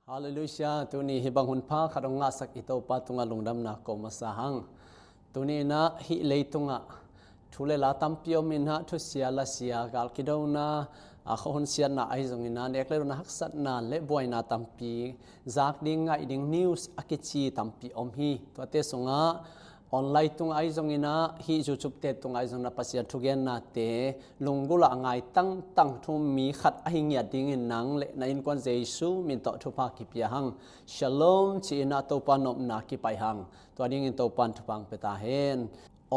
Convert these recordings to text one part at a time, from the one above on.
Hallelujah tuni hibang hunpa khadonga sak ito patunga lungdam na ko masahang tuni na hi leitunga thule la tampio minha thu siala sia gal kidona a khon sian na aizong ina nekle na haksat na le boina tampi zak ding ngai ding news akichi tampi omhi to te sunga online tung aizong ina hi youtube te tung aizong na pasia thugen na te lungula ngai tang thum mi khat ahingya ding in nang le na in kon jesu min to thupa ki pia hang shalom chi na to panom na ki pai hang to ding in to pan thupang peta hen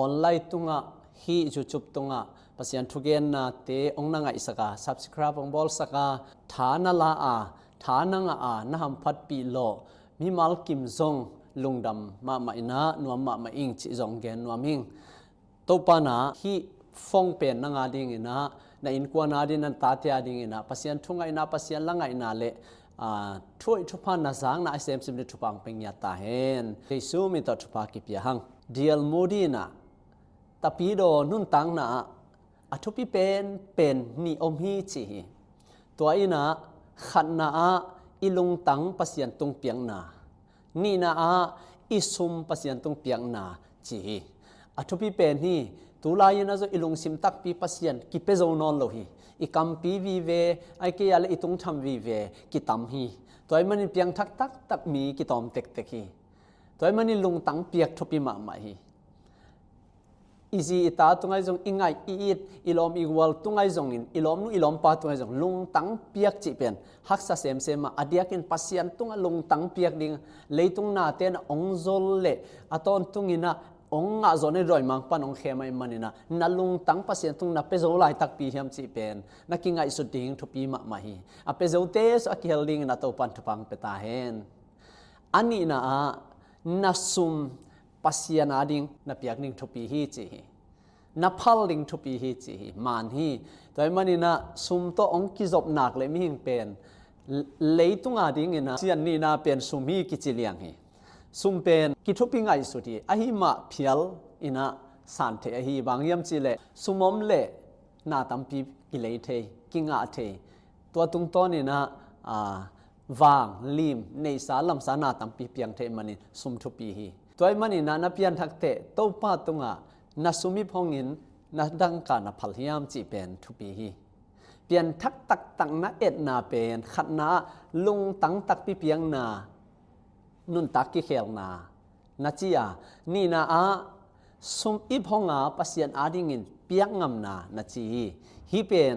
online tunga hi youtube tunga pasian thugen na te ong na ngai saka subscribe ong bol saka thana la a thana nga a na ham phat pi lo mi mal kim zong lungdam ma ina nuam ma ing chi zong gen nuaming to pana hi phong pen na nga ding ina na in kwa na din an ta tia ding ina pasian thunga ina pasian langa ina le thoi thupan na sang na sem sim le thupang peng ya ta hen jesu mi to thupa ki pia hang dial modina tapido nun tang na athupi pen ni om hi chi to ina khan na ilung tang pasian tung piang na ni na isum pasian tung piang na chi athupi pen hi tulai na zo ilung sim tak pi pasian ki pe zo non lo hi ikam pi vi ve ai ke ya le itung tham vi ve ki tam hi toy mani piang thak tak mi ki tom tek hi toy mani lung tang piak thupi ma hi easy ita tungai jong ingai it ilom igual tungai jong in ilom pa tungai jong lung tang piak chi pen haksa sem ma adiakin pasian tunga lung tang piak ding leitung na ten ongjol le aton tungina ong nga zone roi mang pan ong khemai manina na lung tang pasian tung na pezo lai tak pi hiam chi pen na kingai su ding thupi ma hi a pezo te so akhel ding na to pan thupang peta hen ani na sum pasian ading na piak ning thupi hi chi na phal ling thupi hi chi man hi toy manina sum to ong ki job nak le mi hing pen leitunga ding ina sian ni na pen sum hi ki chi liang hi sum pen ki thupi ngai su ti a hi ma phial ina san the a hi bang yam chi le sumom le na tampi ki le the ki nga the to tung to ni na wang lim nei sa lam sa na tampi piang the mani sum thupi hi toy mani na pian thak te to pa tunga na sumi phongin na dang ka na phal hiam chi pen thupi hi pian thak tak tang na et na pen khat na lung tang tak pi piang na nun tak ki khel na chia ni na sum I phonga pasian ading in piak ngam na chi hi pen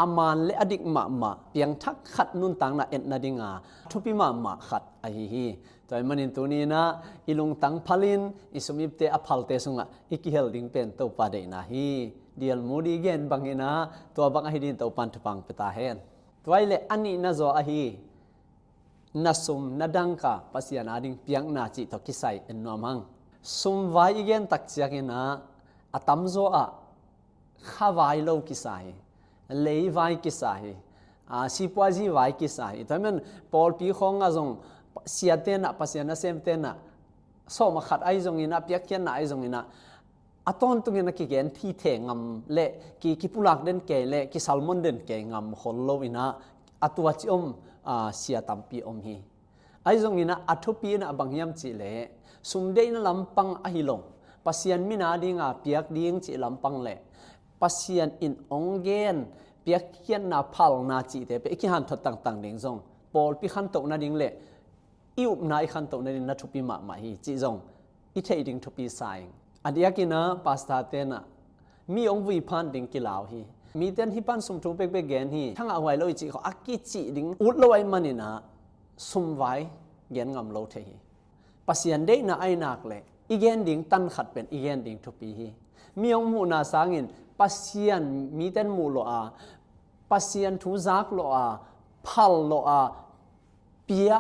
aman le adik ma piang thak khat nun tang na et na dinga thupi ma khat a hi toy manin tuni na ilung tang phalin isumip te aphal te sunga ikihel ding pen to pa de na hi dial modi gen bangina to bang hi din to pan thupang peta hen toile ani na zo a hi nasum nadangka pasian ading piang na chi to kisai en nomang sum vai gen tak chiakina atam zo a khawai lo kisai lei vai kisai sipwaji vai kisai tamen pol pi khong a zong siatena pasiana semtena so ma khat ai zong ina piakyan na ai zong ina aton tungena ki gen thi the ngam le ki pulak den ke le ki salmon den ke ngam hollo ina atwa chi sia tampi hi ai zong ina athopi na bangyam chi le sumde na lampang ahilong pasian mina dinga piak ding chi lampang le pasian in ongen piakyan na phal na chi te pe ki han thot tang ding zong pol pi khan to na ding le iup na I khan to na din na thupi ma hi chi zong I thei ding thupi sai adiakina pasta te na mi ong vi phan ding ki law hi mi ten hi pan sum thu pek gen hi thanga awai lo chi kho aki chi ding ut lo ai manina sum vai gen ngam lo the hi pasian de na ai nak le igen ding tan khat pen igen ding thupi hi mi ong mu na sangin pasian mi ten mu lo pasian thu zak lo phal lo pia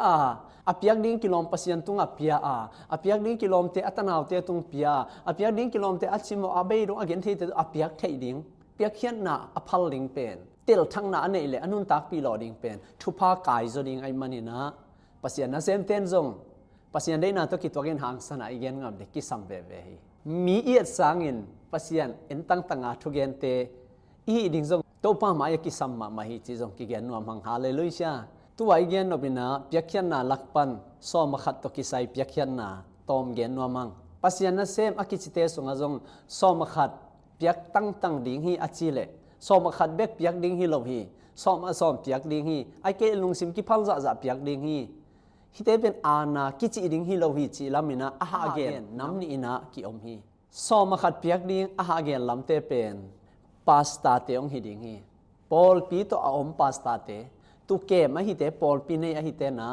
apiak ding kilom pasian tunga pia apiak ding kilom te atanaw te tung pia apiak ding kilom te achimo abei ro again the te apiak thei ding piak khian na aphal ling pen tel thang na nei le anun tak pi lo ding pen thupa kai zo ding ai manina pasian na sem ten zong pasian dei na to ki togen hang sana igen ngam de ki sam ve hi mi iat sangin pasian en tanga thugen te I ding zong to pa ma ya ki sam ma hi chi zong ki gen nuam hang hallelujah ตัวไอเกียนนบินะเปียกเขียนนาลักปันสอมขัดตกิไซเปียกเขียนนาตอมเกนนัวมังปัสยันนะเซมอกิจิเตสุงazongสอมขัดเปียกตั้งดิ่งฮีอจิเลสอมขัดเบกเปียกดิ่งฮีโลฮีสอมเปียกดิ่งฮีไอเกลุงซิมกิพัลจะเปียกดิ่งฮีฮิเตเป็นอานากิจิดิ่งฮีโลฮีจิลามินะอาฮาเกนน้ำนี่นะกิอมฮีสอมขัดเปียกดิ่งอาฮาเกนลำเตเป็นปาสตาเตองฮีดิ่งฮีปอลปีโตอาอมปาสตาเตตุเกมฮิเตปอลปีเนอฮิเตนะ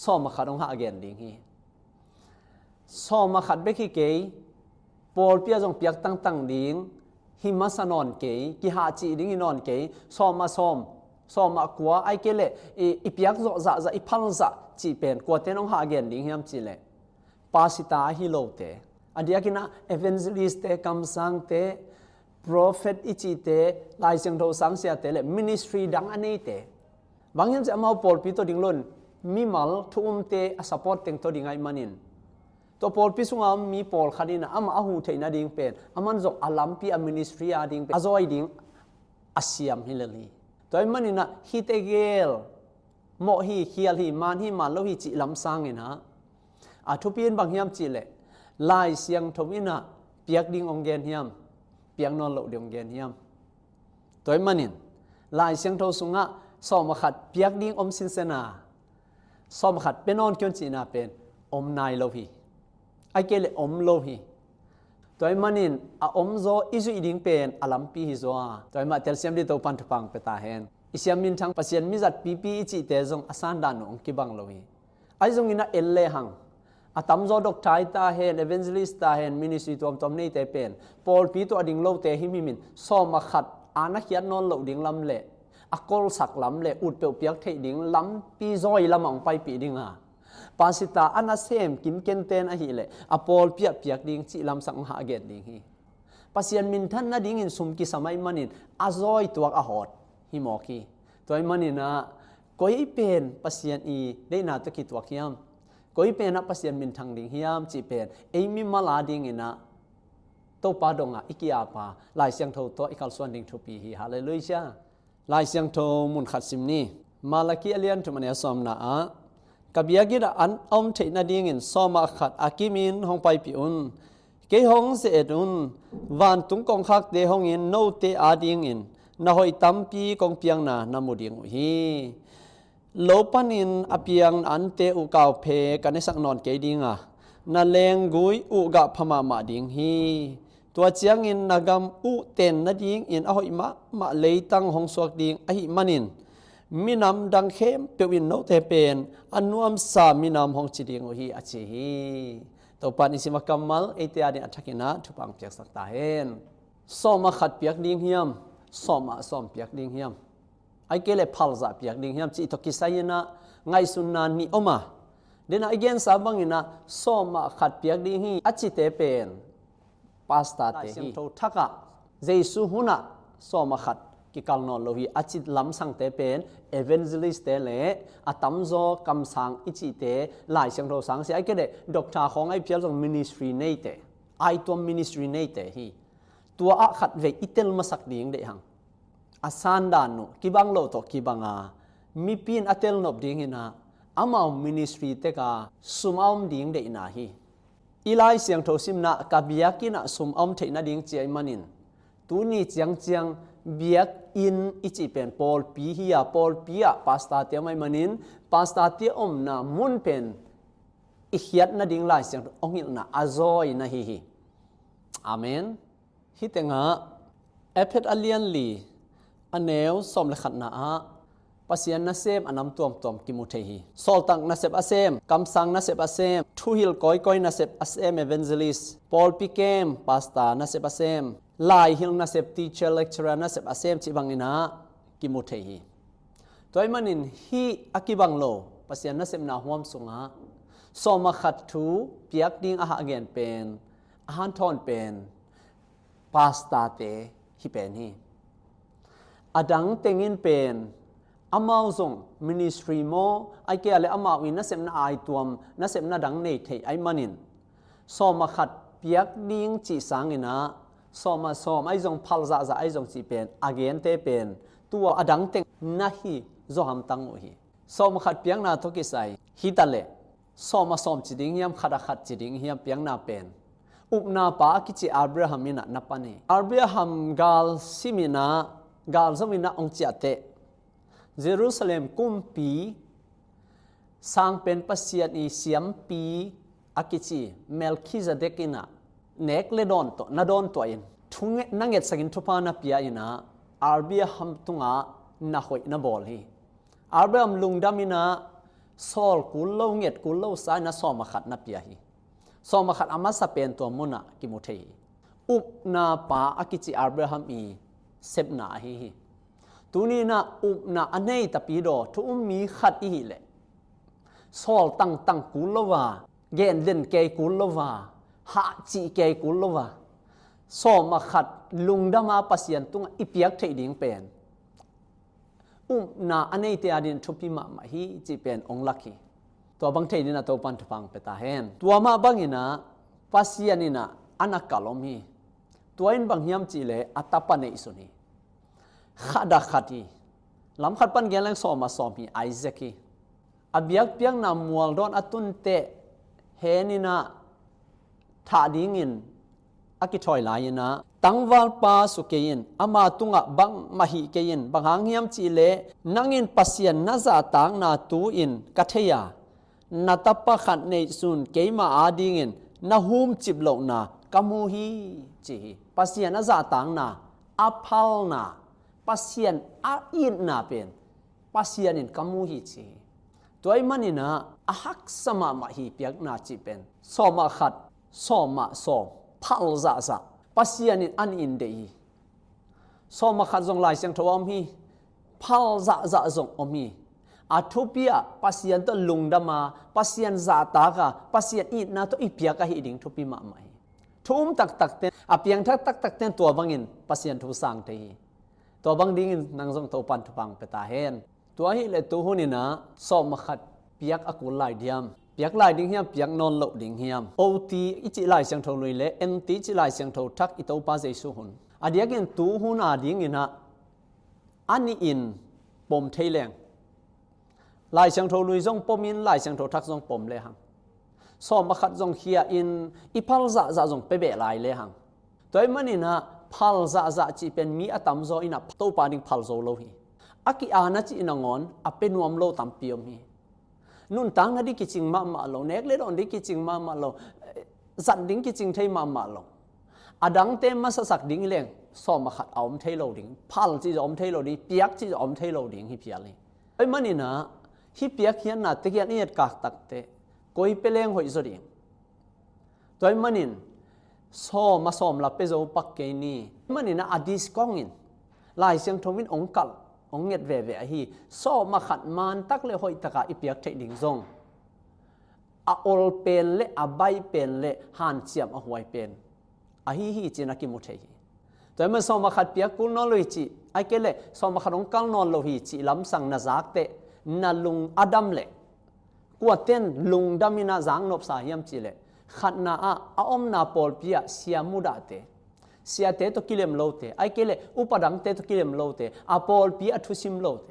สอมขัดองฮาเกนดิ่งฮีสอมขัดเบกิเกยปอลปีจงเปียกตั้งดิ่งหิมะสนอนเกยกิหาจีดิ่งนอนเกยสอมมากัวไอเกเลอีเปียกจะอีพังจะจีเป็นกัวเตนองฮาเกนดิ่งฮิมจีเลปาสิตาฮิโลเตอันเดียกินะเอเวนเจลิสเตคัมซังเตprophet ichi te lai sing tho sang sia te le ministry dang anei te bangyam se amau pol pi to dinglon mi mal thum te a support teng to dingai manin to pol pi sunga mi pol khadina ama ahu theina ding pen aman jok alam pi a ministry a ding azoi ding asiam hilali toy manina hitegel mo hi khial hi man hi man lo hi chi lam sang ina a thupin bangyam chi le lai siang thomina piak ding ongen hiamเปียงนอนโลดงเกนเฮียมตัวมันนินลายเสียงโทสุงะสอมขัดเปียกดิ้งอมสินเสนาสอมขัดเป็นนอนเกียนจีนาเป็นอมนายโลหีไอเกลอมโลหีตัวมันนินอมโซอิจุอีดิ้งเป็นอลัมปีฮิโซอาตัวมันเตลเซียมดิโตปันทุปังเปตาเฮนอิเซียมินทั้งปัสยันมิจัดปีอิจิเตจงอสันดานองกิบังโลหีไอจงอินะเอลเลหังอาตมโจดอกทายตาเฮนเอเวนเจลิสตาเฮนมินิสทรีตัวมนี่เตเป็นปอลปีตัวดิ่งโลเตหิมิมินสอมาขัดอานักยันนอนโลดิ่งลำเละอากอลสักลำเละอุดเปียวเปียกเทดิ่งลำปีจอยลำมองไปปีดิ่งอ่ะปาสิตาอันนั้นเซมกินเกนเตนอะฮิเละอปอลเปียกดิ่งจิลำสังหาเกตดิ่งฮีปัสยันมินทันน่ะดิ่งอินสุมกิสมัยมันินอาจอยตัวอาหอดฮิมอกีตัวมันนี่นะก็อีเป็นปัสยันอีได้นาตะกิตัวเขียมก็อีเป็นนักปัสยันมินทางดิ่งฮิยามจีเป็นเอมิมาลาดิ่งอินะโตปาดงอ่ะอิกิอาปาลายเสียงโทตัวอิคัลส่วนดิ่งทุปีฮิฮาเลลูยาลายเสียงโทมุนขัดซิมนี่มาลากิอเลียนทุมันยาสอมนะอ่ะกับยากิดอันอมเทนาดิ่งอินสอมาขัดอากิมินห้องไปปิอุนเกยห้องเสดอุนวันตุงกองคักเดห้องอินโนเตอาดิ่งอินนาหอยตัมปีกองเปียงนานามุดิ่งฮีโลปันินอเปียงอันเตอุกาวเพกันในสักนอนเกดิงอ่ะนาเลงกุยอุกะพม่ามาดิงฮีตัวเจียงอินนากำอุเต็นนาดิงอินอหอยมาเลยตั้งห้องสวกดิงอหิมันินมีนำดังเข้มเปียวินโนเทเป็นอันนวมสามีนำห้องจิดิงอุฮีอจิฮีตัวปานิสิมกัมมัลเอเตียดินอัชกินะทุปังเปียกสักตาเฮนสอมาขัดเปียกดิงเฮียมสอมาสอมเปียกดิ่งเฮียมไอเกเลพัลซาเปียกดิ่งเฮียมจิตกิไซนะไงสุนนานีอมาเดน่าอีเกนซาบังอินะสอมาขัดเปียกดิ่งฮีอจิเตเป็นปาสตาเตฮีโตทักะเจสุหุนะสอมาขัดกิกัลนอลโลฮีอจิตลำสังเตเป็นเอเวนเจลิสเตเลอตัมโซกัมสังอิจิเตหลายเสียงโทสังเสียไอเกเลด็อกตาของไอเพียลของมินิสทรีเนเตไอตัวมินิสทรีเนเตฮีตัวอาขัดเวอิเตลมาสักดิ่งเดหังอาซานดานุกิบังโลโตกิบังอามีปีนอัเตลนบดิ่งนะอามามินิสทรีเตกาสุมอมดิ่งเดนาฮีอีไลเสียงโทซิมนะกับเบียกินะสุมอมเทนะดิ่งเจียมันินตูนี่เจียงเบียกอินอิจิเป็นปอลปีฮียปอลปียปาสตาเตียไม่มันินปาสตาเตียอมนะมุนเป็นอิขยัดนะดิ่งไลเสียงองหิลนะอาซอยนะฮีอาเมนฮิตงะเอเพดอเลียนลีอันเนวสมเลขัดนะปัสยันนัสเซมอันนำตัวกิมุเทฮีโซลตังนัสเซบอัสเซมกัมสังนัสเซบอัสเซมทูฮิลก้อยนัสเซบอัสเซมเอเวนเจลิสปอลปิเกมปาสตานัสเซบอัสเซมไลฮิลนัสเซบทีเชอร์เลคเชอร์นัสเซบอัสเซมจิบังอินะกิมุเทฮีตัวมันนินฮีอากิบังโลปัสยันนัสเซมนาหวมสุงะสมขัดทูเปียกดิ้งอาหารเกนเป็นอาหารทอนเป็นปาสตาเตฮิเป็นฮีอดังเต็งอินเป็นอามาส่งมินิสทรีโมไอเกลเลอามาวินนัสเซมนาไอตัวมนัสเซมนาดังเนเทไอมันินสอมาขัดเปียกดิ้งจีสังอินะสอมาไอจงพัลซาไอจงจีเป็นอาเกนเตเป็นตัวอดังเต็งนาฮีโซฮัมตังโอฮี สอมขัดเปียงนาทุกิไซฮิตาเลสอมมาสอมจิดิงยามขัดขัดจิดิงเฮียมเปียงนาเป็นอุปนาปากิจิอับราฮัมมินะนับปานีอับราฮัมกาลซิมินากาลซมินะองเจเตเยรูซาเล็มกุมปีสร้างเป็นปัสยานีเสียมปีอากิจิเมลคิซาเดกินะเนกเลดอนโตนาดอนตัวอินทุงนังเกตสกินทุพานาปียอินะอับราฮัมตุงะนาหอยนาบอลฮีอับราฮัมลุงดามินะซอลกุลโลเงตกุลโลสายนาสอมขัดนาปียฮีสอมขัดอามาสเป็นตัวมุนะกิมุเทฮีอุปนาปาอากิจิอับราฮัมอีเซบนาฮีตูนีนะอุปนาอันเนยตะปีโดทุมมีขัดอีเลซอลตั้งกุลโลวาเกนเล่นเกกุลโลวาหาจีเกกุลโลวาสอมขัดลุงดามาปัสยันตุงอีเปียกเทดิงเป็นนาอันนี้เตียดินทุพิมามาฮีจีเป็นองลักฮีตัวบางเทดินะตัวปันทุพังเปตาเฮนตัวมาบางอินะปัสยันินะอันนักกาลมีตัวอินบางยามจีเลอัตตาปันเนอิสุนีขัดขัดฮีลำขัดปันเกลังสอมาสอมีไอเซกีอเบียกเปียงนามวลดอนอตุนเตเฮนินะถาดิงินอากิถอยลายนะตั้งวาลปาสุเกยินอามาตุงะบังมหิเกยินบางหางยามจีเลนังอินปัสยันนาซาตังนาตูอินกัทยานาตปะขัดในซุนเกยมาอาดิงินนาหุมจิบโลนากามูฮีจีปัสยันนาซาตังนาอัพัลนาปัสยันอาอินนาเป็นปัสยันินกามูฮีจีตัวไอ้มันนี่นะอาฮักสมามาฮีเปียกนาจีเป็นสอมาขัดสอมาสอพัลซาซาปัสยานินอันอินเดียสอมาขัดจงลายเสียงทวามีพัลซาซาจงอมีอาทุเปียปัสยันตัวลุงดามาปัสยันซาตากาปัสยันอินนาตัวอีเปียกะฮิดิงทุปีมาไม่ทุ่มตักเต้นอาเปียงตักเต้นตัวบังอินปัสยันทุสังเตยตัวบังดิ่งนางจงตัวปันทุบังเปตาเฮนตัวฮิเลตัวหุนินะสอมาขัดเปียกอากุลายเดียมเปียกลายดิ่งเฮียมเปียกนอนโลดิ่งเฮียมโอทีอิจิลายเสียงโทลุยเลเอ็นทีจิลายเสียงโททักอิโตปาเจสุหุนอเดียกินตูหุนอาดิ่งอินะอันนี้อินปมเทเลงลายเสียงโทลุยจงปมินลายเสียงโททักจงปมเลหังสอมขัดจงเฮียอินอิพัลซาจงเปเบลายเลหังตัวมันนี่นะพัลซาจีเป็นมีอัตมโซอินะโตปาดิ่งพัลโซโลฮีอากิอานะจีนงอนอเป็นวมโลตัมปิอมีนุ่นตังดิกิจิงมาโลเนกเลดอนดิกิจิงมาโลจันดิ้งกิจิงเทมาโลอดังเตมาสักดิ้งเลงสอมขัดอมเทโลดิ้งพัลจีอมเทโลดิ้งเปียกจีอมเทโลดิ้งฮิเปียลีไอ้มันนี่นะฮิเปียกเฮียนนาตะเกียนี่กากตักเตกอยเปเลงหอยสุดิงตัวมันนี่สอมลาเปโซปักเกนี่มันนี่นะอดิสกองอินลายเสียงทวินองกัลองเงดเวฮีสอมาขัดมันตักเลหอยตะกาอิเปียกเทดิงซงอาโอลเป็นเลอาใบเป็นเลหันเสียมอหวยเป็นฮีจีนักกิมุเทฮีแต่เมื่อสอมาขัดเปียกกุลนอลอยจีไอเกเลสอมาขัดองกัลนอลโลฮีจีลำสังนาซักเตนาลุงอดัมเลกวดเต้นลุงดามินาจังนบสาฮิมจีเลขัดนาอาอมนาปอลเปียเสียมุดาเตเสียเตตุกิเลมโลเตไอเกเลอุปดังเตตุกิเลมโลเตอาปอลปีอัทุสิมโลเต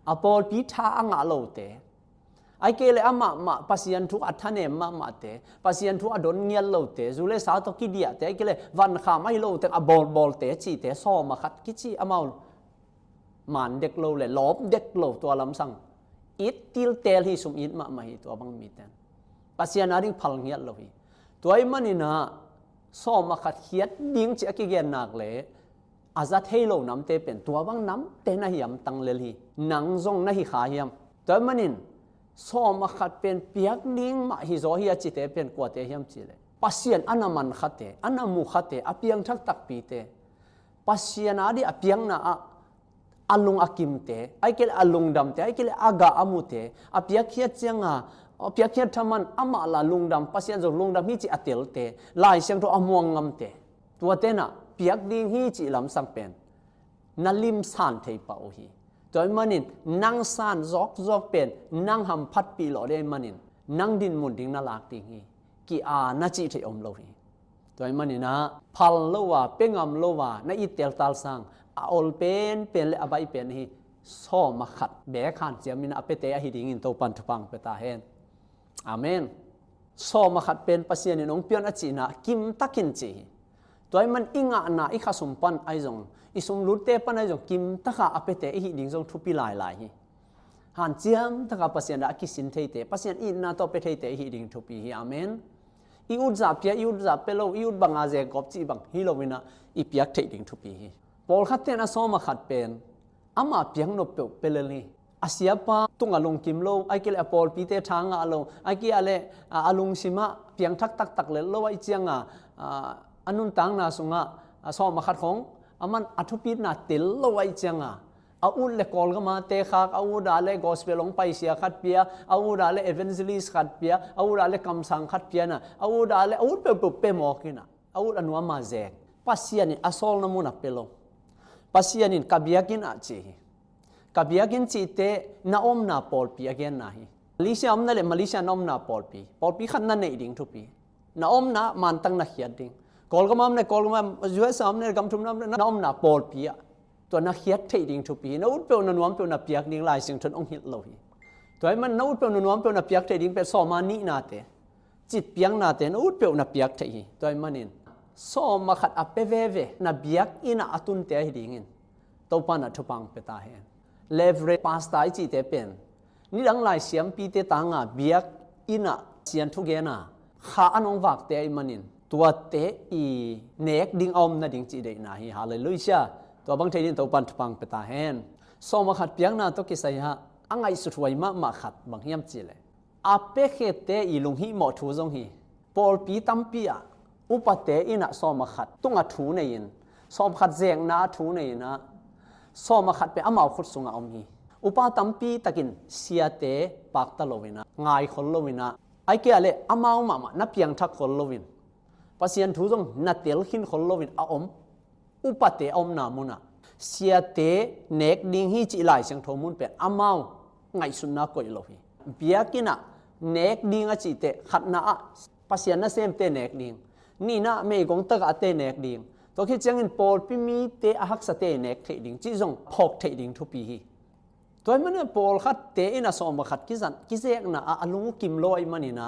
อาปอลปีทาอ่างโลเตไอเกเลอามาปัสยันทุอัฐเนมาเตปัสยันทุอดอนเงียลโลเตจุเลสาตุกิเดียเตไอเกเลวันขาไม่โลเตอาบอลเตจีเตซอมาขัดกิจิอามามันเด็กโลเลลบเด็กโลตัวลำสังอิดติลเตลฮิสุมอิดมาฮิตัวบังมีเตนปัสยันอาริงพัลเงียลโลฮิตัวไอมันนี่นะสอมาขัดเขียดดิ้งจะกิเกนนักเลยอาจจะเทโลน้ำเตเป็นตัวบางน้ำเตนะฮิยมตังเลลีนังซงนะฮิขาฮิยมแต่มันนินสอมาขัดเป็นเปียกดิ้งมาฮิโซฮิยจิเตเป็นกว่าเตฮิยมจิเลปัสยันอันมันขัดเตอันมุขัดเตอเปียงทักตักปีเตปัสยันอาดิอเปียงนะอัลลุงอากิมเตไอเกลอัลลุงดำเตไอเกลอากาอามุเตอเปียกเขียดเจียงเปียกเขียดทำมันอามาลาลุงดำปัสยันจงลุงดำฮิจิอเตลเตลายเสียงตัวอมวงงำเตตัวเตนะเปียกดิ้งฮิจิลำสังเป็นนัลิมสานเทปาโอฮีตัวมันนินนั่งสานจอกเป็นนั่งหำพัดปีหล่อได้มันนินนั่งดินมุนดิ้งนาลากดิ้งฮีกีอานาจิเทอมโลฮีตัวมันนินนะพัลโลวาเป็งอมโลวานาอิเตลตัลสังอาอลเป็นเลอใบเป็นฮี ซ้อมาขัดแบกขันเจียมินะเปเตอหิดิงอินโตปันทุปังเปตาเฮนอาเมนซ้อมาขัดเป็นปัสยานินองเปียนอจินะกิมตักินจีตัวมันอิงะนะอิขสุมปันไอจงอิสุมลุเตปันไอจงกิมตะกะอเปเตอหิดิงจงทุปิลายลายหันเจียมตะกะปัสยานะกิสินเทเตปัสยานอินนาโตเปเทเตหิดิงทุปิอาเมนอิอุดซาเปียอิอุดซาเปโลอิอุดบังอาเซกอบจีบังฮิโลวินะอิเปียกเทดิงทุปีปอลขัดเตนะซ้อมาขัดเป็นอามาเปียงนบเปเลลีอาเซียปาตุงอลงกิมโลไอเกลอปอลปีเตทางอลงไอเกอเลอลงซิมาเปียงทักตักเลโลไอเจียงอนุนตังนาสุงซ้อมาขัดของอามันอัทุปีนาเตลโลไอเจียงอาอุเลกอลก็มาเตคักอาอุดาเลกอสเปลงไปเสียขัดเปียอาอุดาเลเอเวนเจลิสขัดเปียอาอุดาเลคำสั่งขัดเปียนะอาอุดาเลอาอุดเปหมอกินะอาอุดอนุมาเซกปัสยานิอสอลนามุนักเปลงปัสยานิกับเบียกินอาจีกับเบียกินจีเตนาอมนาปอลปีอเกนนาฮีมาเลเซียอมนั่นแหละมาเลเซียนอมนาปอลปีขันนั่นเองดิ่งทุปีนาอมนามันตั้งนักเขียนดิ่งกอลก็มาเนี่ยกอลก็มายูเอสอมเนี่ยกำทุมนาอมนาปอลปีตัวนักเขียนเทดิ่งทุปีนาอุดเปลนนวมเปลนปียกดิ่งลายสิ่งทนองหิตโลหิตัวมันนาอุดเปลนนวมเปลนปียกเทดิ่งเป็นสอมานีนาเตจิตเปียงนาเตนาอุดเปลนปียกเทหีตัวมันนินซ้อมาขัดอัปเปเวเวนาเบียกอินะอตุนเตะหิดิ่งตัวปานะทุปังเปตาเฮนเลเวเรปาสตาอิจิเตเป็นนี่หลังหลายเสียมปีเตตางาเบียกอินะเสียนทุเกนะข้าอันองวักเตะมันนินตัวเตะอีเนกดิ่งอมนะดิ่งจีเดนะฮีฮาเลลูยาตัวบางทีนี่ตัวปันทุปังเปตาเฮนซ้อมาขัดเปียงนาตัวกิสัยฮะอังไงสุดไวมาขัดบางเฮียมจีเลยอัปเปเขเตอีลุงฮีหมอทูจงฮีปอลปีตัมปีอะอุปเตอินะซ้อมาขัดตุงอัทูในยินซ้อมขัดเสียงนาทูในยินนะซ้อมาขัดไปอามาขุดสุงอมฮีอุปตัมปีตะกินเสียเตปากตะโลวินะง่ายคนโลวินะไอเกอเลอามาอุมานับเพียงทักคนโลวินปัสยันทูจงนัดเตลขินคนโลวินอาอมอุปเตอมนามุนะเสียเตเนกดิ่งฮีจิไลเสียงโทมุนเป็นอามาง่ายสุนนะกอยโลวิเบียกินะเนกดิ่งอจิเตขัดนาปัสยันนะเซมเตเนกดิ่งนี่นะเมย์กงตะกะเตเนกดิ่งตัวคิดจังอินปอลพิมีเตอหักสเตเนกเทดิ่งจีจงพอกเทดิ่งทุปีฮีตัวมันเนี่ยปอลขัดเตอินะซ้อมขัดกิเซกนะอาลุงกิมโลไอมันนี่นะ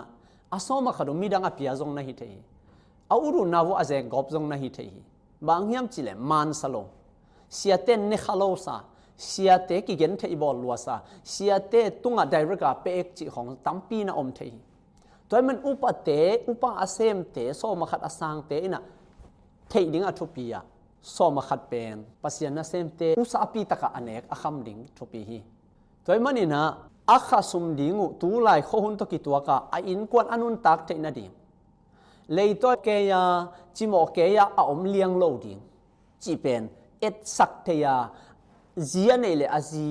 อาซ้อมขัดมีดังอภิยาจงนะฮิเทฮีอาอุรุนาวอาเซกอบจงนะฮิเทฮีบางเฮียมจิเลมันสโลเสียเตนเนคาโลซาเสียเตกิเกนเทอีบอลลัวซาเสียเตตุงะไดเรกาเปเอกจิของตัมปีนะอมเทฮีตัวมันอุปเตอุปอาเซมเตซ้อมขัดอาสังเตอินะเทดิ่งอทุปียซ้อมขัดเป็นปัสยานะเซมเตอุสาปีตะกะอเนกอาคัมดิ่งทุปีฮีตัวมันนี่นะอาคาสุมดิ่งตูไลโคหุนตกิตัวกะอินกวนอนุนตักเทนะดิ่งเลยตัวเกียจิโมเกียอาอมเลียงโลดิ่งจีเป็นเอ็ดสักเทียเจียนเลอาจี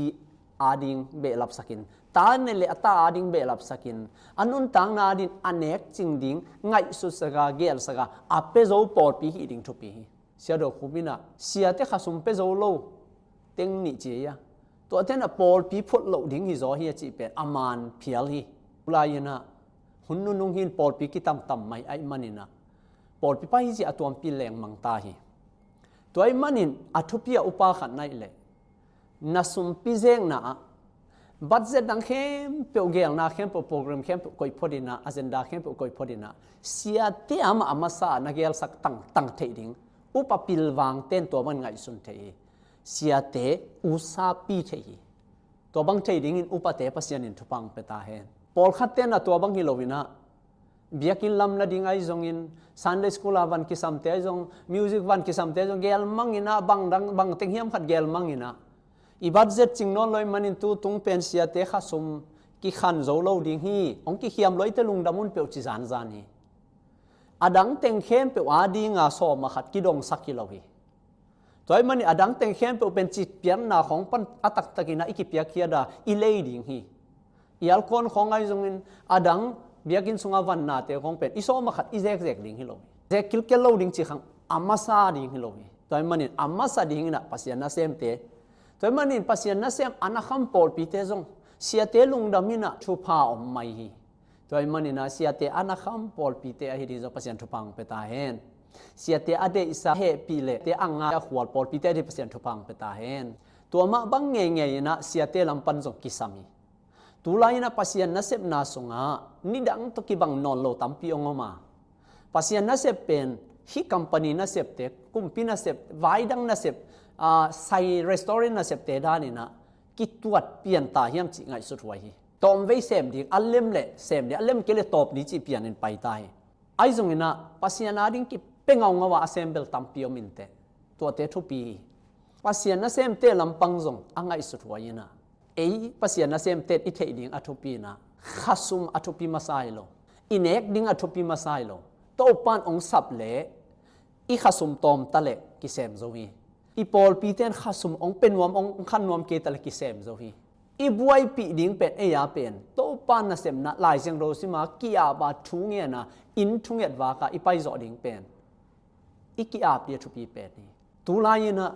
อาดิ่งเบลับสักินตาเนเลอตาอาดิ่งเบลับสักินอนุนตังนาดิ่งอเนกจิงดิ่งไงสุสกาเกลสกาอาเปโซปอดปีฮีดิ่งทุปีเสียดอกขุบินะเสียเตขาสุมเปโซโลเต็งนิเจียตัวเทนะปอลปีพุทโลดิ่งฮิโซฮีจีเป็นอามานเพียลฮีอุลายนะหุ่นนุ่งหินปอลปีกิตัมไม่ไอมันนี่นะปอลปีไปฮิจีอตัวปีแรงมังตาฮีตัวไอมันนี่อัทุปีอุปาขันนั่นเลยนัสุมปีเซงนะบัดเจ็ดดังเข้มเปียวเกลนะเข้มเปียวโปรแกรมเข้มเปียวก่อยพอดีนะอาเจนดาเข้มเปียวก่อยพอดีนะเสียเตียมอามาซานักเกลสักตั้งเทดิ่งอุปปิลวางเต้นตัวมันไงสุนเทเสียเตอุซาปีเทตัวบางเทดิ่งอินอุปเตปัสยันินทุปังเปตาเฮนปอลขัดเต้นนะตัวบางฮิโลวินะเบียกินลำนาดิ่งไอจงอินซันเดย์สคูลวันกิสัมเตจงมิวสิกวันกิสัมเตจงเกลมังอินะบางเต็งเฮียมขัดเกลมังอินะอีบัดเจ็ดจิงนอนลอยมันอินตูตุงเป็นเสียเตะข้าสมกิขันโจโลดิ่งฮีองกิเขียมลอยเตลุงดามุนเปียวจิจานจานีอดังเต็งเข้มเปียวอาดีงาสอมาขัดกิดงสักกิโลวีตัวไอ้มันอดังเต็งเข้มเปียวเป็นจิตเปียนนาของปันอัตักตะกินะอิกิเปียคียดาอิเลดิ่งฮีอีอัลคอนของไอจงอินอดังเบียกินสุงาวันนาเตของเป็นอิโซมาขัดอิเซกดิ่งฮีโลวีเซกิลเกลโลดิ่งจิขังอามาซาดิ่งฮีโลวีตัวไอ้มันอามาซาดิ่งนะปัสยานาเซมเตตัวมันนี่ปัสยานะเซมอนาคัมปอลปีเตจงเสียเตลุงดามินะทุพาอมไม่ฮีตัวมันนี่นะเสียเตอนาคัมปอลปีเตอหิดิโซปัสยันทุพังเปตาเฮนเสียเตอเดอิสาเฮปีเลเตอังงาขวดปอลปีเตอดิปัสยันทุพังเปตาเฮนตั ตัวมาบังเงยนะเสียเตลัมปันจงกิสามีตุลายนะปัสยันนัสเซบนาสงะนิดังตุกิบังนอนโลตัมปีองมาปัสยันนัสเซบเป็นฮิคัมปานีนัสเซบเตกุมปินัสเซบไวดังนัสเซบไซรีสตอรินัสเซบเตดานี่นะกิตวดเปลี่ยนตาเฮียมจิไงสุดไว้ตอมไว้เซมดิอัลเลมเล่เซมดิอัลเลมเกเลตอบนี้จิเปลี่ยนไปตายไอจงนะปัสยันนาดิงกิเปงเอางว่า assemble ตัมปีอมินเตตัวเตทุปีปัสยันนัสเซมเตลัมปังจงอังไงสุดไว้นะปัสยันนัสเซมเตอิเทดิงอัทุปีนะขัสุมอัทุปีมาไซโลอินเอกดิงอัทุปีมาไซโลโตปันองสับเล่อีขัสุมตอมตะเล็กกิเซมโซฮีอีปอลปีเตนขัสุมองเป็นวมองขันวมเกตะเล็กกิเซมโซฮีอีบวยปีดิงเป็นเอียเป็นโตปันนัสเซมนะลายเสียงโรซิมากิอาบาทุงเงียนะอินทุงเงียวากาอีไปจอดิงเป็นอีกิอาบเดียทุปีเป็นนี่ตุลายนะ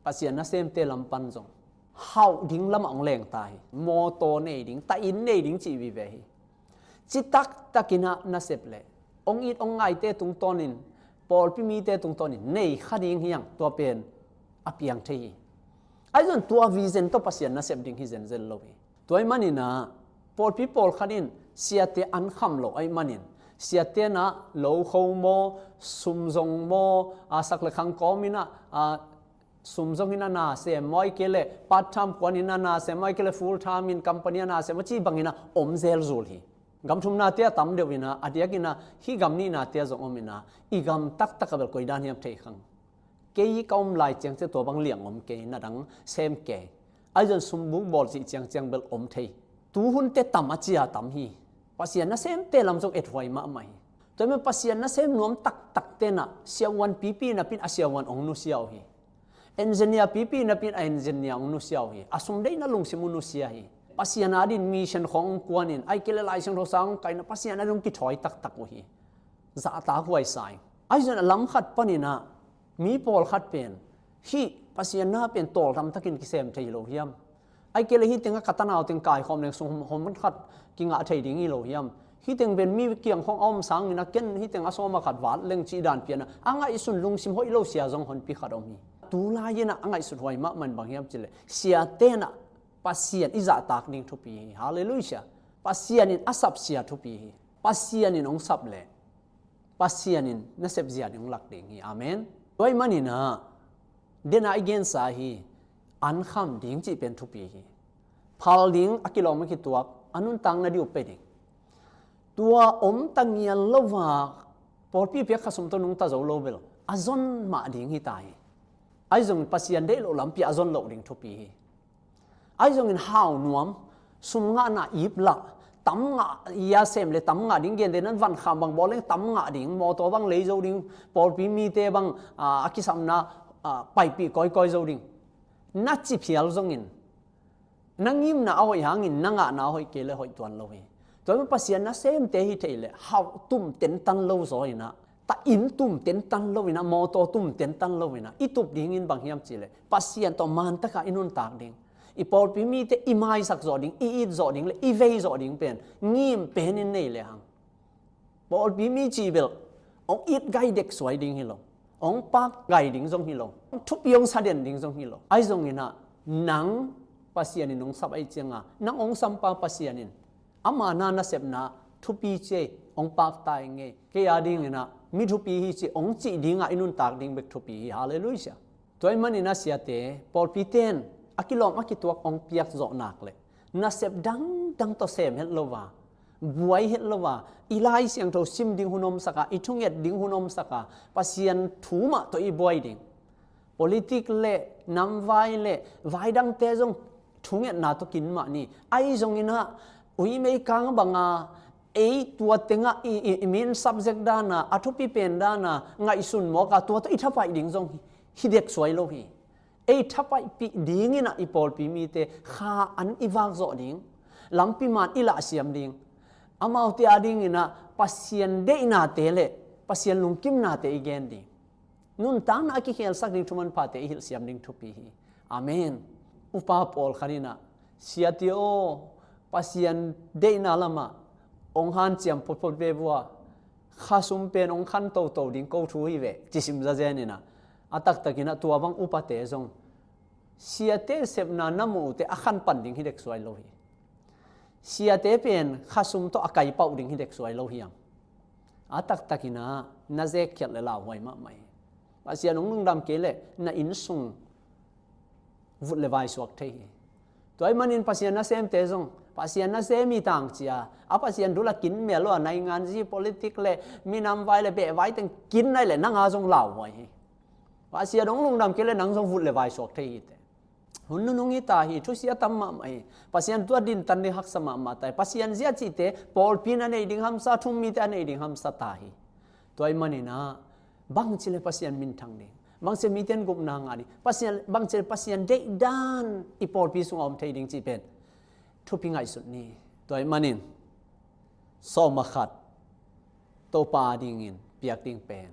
ปัสยันนัสเซมเตลัมปันจงเฮาดิงละมังแรงตายโมโตเนดิงตาอินเนดิงจีวีเวฮีจิตักตะกินะนัสเซบเลองอีดองไงเตตุงตอนินปอลปิมีเตตุงตอนินเนขดิงเฮียงตัวเป็นอเปียงเทยไอ้ส่วนตัววิเซนตัวปัสยันนัสเซบดิงฮิเซนเซลโลวีตัวไอ้มันนี่นะปอลปิปอลขดินเสียเตอันคำโลไอ้มันนี่เสียเตนะโลโคโมซุมซงโมสักเลขังกอมินะสุมจงอินานาเสียมอยเกลพาร์ทไทม์กวนอินานาเสียมอยเกลฟูลไทม์อินคัมพานีนาเสียมจีบังอินาอมเซลซูลฮีกำทุมนาเตียตั้มเดียวอินาอดียกินาฮีกำนี้นาเตียจงอมินาอีกำตักเบลกอยดานียมเทขังเกย์ก็อมลายเจียงเจตัวบังเลียงอมเกย์นาดังเซมเกย์ไอ้จนสมบูรณ์บอลจีเจียงเบลอมเทตูหุ่นเตตั้มอาจียตั้มฮีปัสยันน่ะเซมเตลำจงเอ็ดไว้มาไหมตัวมันปัสยันน่ะเซมนวมตักเตนะเสียวันปีน่ะเป็นอาเสียวันองนุเสียวฮีengineer pipi na pin engineer unu siaw hi asum dei na lung simunu sia hi pasian adin mission khong kwanin ai kele lai sang ro sang kai na pasian adung ki thoi tak hi za ta huai sai ai jan lam khat panina mi pol khat pen hi pasian na pen tol ram takin ki sem thei lo hiam ai kele hi tenga katana teng kai khom leng sum hom man khat ki nga thei ding hi lo hiam hi teng ben mi kiang khong om sang na ken hi teng asoma khat wat leng chi dan pian anga isun lung sim hoi lo sia jong hon pi khat om hiตูลายนะอังไงสุดหวยมะมันบางอย่างจิเลยเสียเตนะปัสยันอิจาตากนิ่งทุปีฮาเลลูยาปัสยันินอัศบเสียทุปีปัสยันินองสับเลยปัสยันินนัสเบเสียนิงหลักดิ่งฮีอาเมนด้วยมันนี่นะเดน่าอีเกนสาฮีอันคำดิ่งจีเป็นทุปีฮีพาลดิ่งอักิโลไม่คิดตัวอันนู้นตังนาดิวเป็ดตัวอมตังยันโลวาพอพี่เพียกขสมตัวนุ่งตาโจโลเบลอาจนมาดิ่งฮีตายไอ้จงปัสยันเดโลลำปีอาจนโลดิ่งทุปีไอ้จงอินฮาวนวมสุมงาหน้าอีบละตั้มงายาเซมเลยตั้มงาดิ่งเกณฑ์เดนั้นวันขามบางบอลเลยตั้มงาดิ่งมอตัวบางเลยโจดิ่งปอลปีมีเตบางอากิสัมนาไปปีก้อยโจดิ่งนัดจีเพียลจงอินนั่งยิ้มน่าเอาอย่างอินนั่งอ่ะน่าหอยเกลเลยหอยตัวนโลยตัวมันปัสยันนะเซมเตหิเทเลยฮาวตุ่มเต็นตันโลโซยนะตาอินตุ่มเต็นตันโลวินะมอโตตุ่มเต็นตันโลวินะอีตุบดิ่งอินบางยามจิเลยปัสยันต่อมันตะกะอินุนตากดิ่งอีปอลปีมีเตอีไมสักจอดิ่งอีดจอดิ่งเลยอีเวจอดิ่งเป็นงิมเป็นอินนี่เลยฮังปอลปีมีจีเบลองอีดไกเด็กสวยดิ่งฮิโลองปักไกดิ่งจงฮิโลทุบยงซาเดนดิ่งจงฮิโลไอจงอินะนังปัสยันินองสับไอเจียงอ่ะนังองสัมปาปัสยันินอามานานาเซบนาทุปีเจองปักตายเงเกียดิ่งอินะมิทุปีฮิจิองจีดิ่งอ่ะอินุนตากดิ่งเบกทุปีฮาเลลูยาตัวมันนี่น่าเสียเตปอลปีเตนอากิลอมอากิตัวองเปียกจอนักเลยน่าเสพดังตัวเซมเฮ็ดโลวาบวยเฮ็ดโลวาอีไลเสียงโทซิมดิ่งหุนอมสักอีทุ่งเอ็ดดิ่งหุนอมสักปัสยันถูมาตัวอีบวยดิ่ง politic เล่นำไว้เล่ไว้ดังเตจงทุ่งเอ็ดนาตัวกินมานี่ไอจงอินะอุยไม่กังบังไอตัวเต็งอีมีน subject ด้านะอัทุปีเป็นด้านะไงสุนหมอกตัวอีทับไปดิ่งจงฮิเด็กสวยโลฮีไอทับไปปีดิ่งนะอีปอลปีมีเตข้าอันอีวากจอดิ่งลำปีมันอีละเสียมดิ่งอามาอุติอาดิ่งนะปัสยันเดนาเตเลปัสยันลุงกิมนาเตอีเกนดิ่งนุ่นตั้งนักกิเฮลสักดิ่งทุมันพาเตอีหิลเสียมดิ่งทุปีฮีอาเมนอุปาปอลขณีนะเสียติโอปัสยันเดนาละมาองฮันเจียมพดเวบัวข้าสุมเป็นองขันโตดิ่งกูทูฮีเวจิสิมซาเจนี่นะอัตักตะกินะตัวบังอุปเตจง เสียเตเสพนานามูเตอาคันปันดิ่งฮิเด็กสวยโลหิเสียเตเป็นข้าซุมโตอาไกเป่าดิ่งฮิเด็กสวยโลหิยังอาตักตักินะนาเซกเขียดเลยลาวไว้มาไหมว่าเสียนงนุ่งดำเกลน่ะอินซุงวุดเลวายสวกเทตัวไอ้มันอินปัสยานาเซมเตซงปัสยานาเซมีต่างเจียอาปัสยานดูละกินเมียล้วนในงานจี politics เลยมีนำไว้เลยเบะไว้ตั้งกินได้เลยนั่งอาซงลาวไว้ปัสยานงนุ่งดำเกลนั่งซงวุดเลวายสวกเทหุ่นนุ่งฮิตาฮิทุเสียตัมมาไม่ปัสยันตัวดินตันนี่หักสมามาตายปัสยันเสียจิตเตปอลปีนันเอดิ่งหัมซาทุ่มมีแต่อันเอดิ่งหัมซาตาฮิตัวไอ้มันนี่นะบางทีเลยปัสยันมินทังนี่บางทีมีเต็นกุมนางaniปัสยันบางทีปัสยันเด็กด้านอีปอลปีสุงอมเทดิ่งจีเป็นทุพิงไงสุดนี้ตัวไอ้มันนี่สอมาขัดโตปาดิ่งินเปียกดิ่งเป็น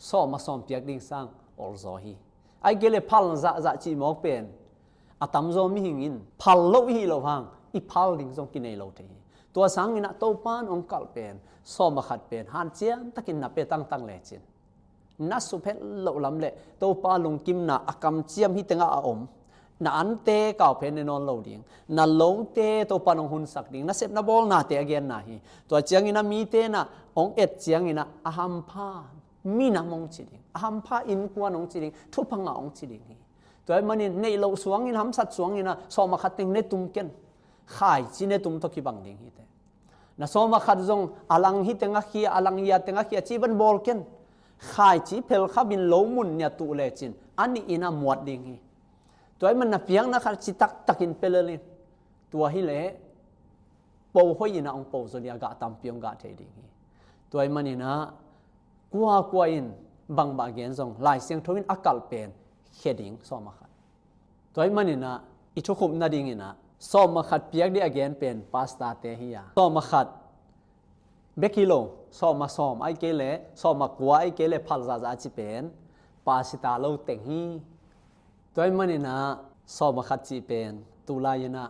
สอมาสอมเปียกดิ่งสร้างออลซอฮีไอ้เกลพัลจะจีมอกเป็นอาตมโซมิหิงินพัลโลวิโลพังอีพัลดิ่งซงกินในโลเทตัวสังอินะโตปานองกัลเป็นสอมาขัดเป็นฮันเจียมตะกินนับเป็นตั้งเลจินนัสสุเพลโลลำเละโตปาลงกิมนะอากำเจียมฮิตงอาอมนาอันเตเก่าเป็นในนอนโลดิ่งนาลงเตโตปานองหุนสักดิ่งนาเซฟนาบอลนาเตอเกนนาฮีตัวเจียงอินะมีเตนะองเอ็ดเจียงอินะอาฮัมพามีนามองจิดิงอาฮัมพาอินกวนองจิดิงทุพังอาองจิดิงตัวมันนี่ในโลสวงอินหัมสัตสวงอินะสอมาขัดติงในตุมเกนขายจีในตุมตกิบังดิ่งฮิเตนะสอมาขัดจงอลังฮิเตงะขีอลังยาเตงะขีจีบันบอลเกนขายจีเพลขับินโลมุนเนี่ยตุเลจินอันนี้อินะหมวดดิ่งฮิตัวมันน่ะเพียงนะขัดจิตักินเปเลลินตัวฮิเลปูหอยนะองปูโซเลียกะตัมเปียงกะเทดิ่งฮิตัวมันนี่นะกว่าอินบังบาเกนจงลายเสียงทวินอากาลเป็นเขดิงสอมาขัดตัวมันนี่นะอิทุคุมนาดิงินะสอมาขัดเปียกดีอเกนเป็นพาสต้าเตฮิยาสอมาขัดเบกิโลสอมาสอมไอเกเลสอมากว่าไอเกเลพัลซาจะจิเป็นปาสิตาโลเตงฮีตัวมันนี่นะสอมาขัดจิเป็นตุลายนะ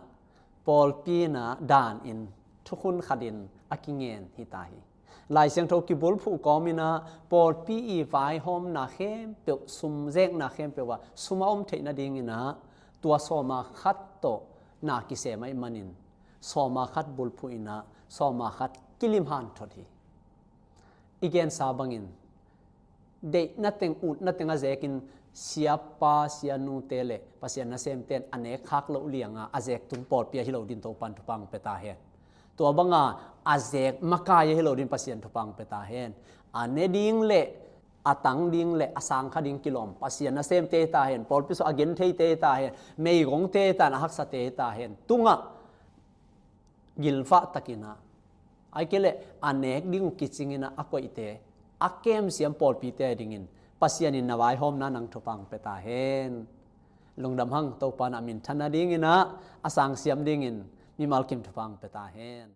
ปอลปีนะดานอินทุกคนขัดินอากิเงนฮิตาฮีลายเสียงทกิบุลผู้กอมินะปอดปีอีไฟหอมนาเข้มเปียวซุมเซกนาเข้มเปียวว่าซุมอมเทนาดิงินะตัวสอมาคัดโตนากิเสไม่มันินสอมาคัดบุลผู้อินะสอมาคัดกิลิมฮันทอดีอีเกนซาบังอินเดนัตเตงอุดนัตเตงอาเจกินเสียปาเสียนูเตเลปาเสียนาเซมเตนอเนกคักเลวเลียงอาเจกตุมปอดเปียฮิโลดินโตปันทุปังเปตาเฮตัวบังอาเจกมากายฮิโลดินปัสยันทุปังเปตาเฮนอันเนดิงเลอาตังดิงเลอาสังคดิงกิลอมปัสยันนาเซมเตตาเฮนปอลปิโซอเกนเทเตตาเฮนเมยกงเตตานะฮักสเตตาเฮนตุงะกิลฟะตะกินะไอเกเลอันเนกดิงกิจิงินะอโกอิเตอาเกมเสียมปอลปีเตดิงินปัสยันินนาวายหอมนานังทุปังเปตาเฮนลงดำหังโตปานามินทันนาดิงินะอาสังเสียมดิงินมีมัลกิมทุปังเปตาเฮน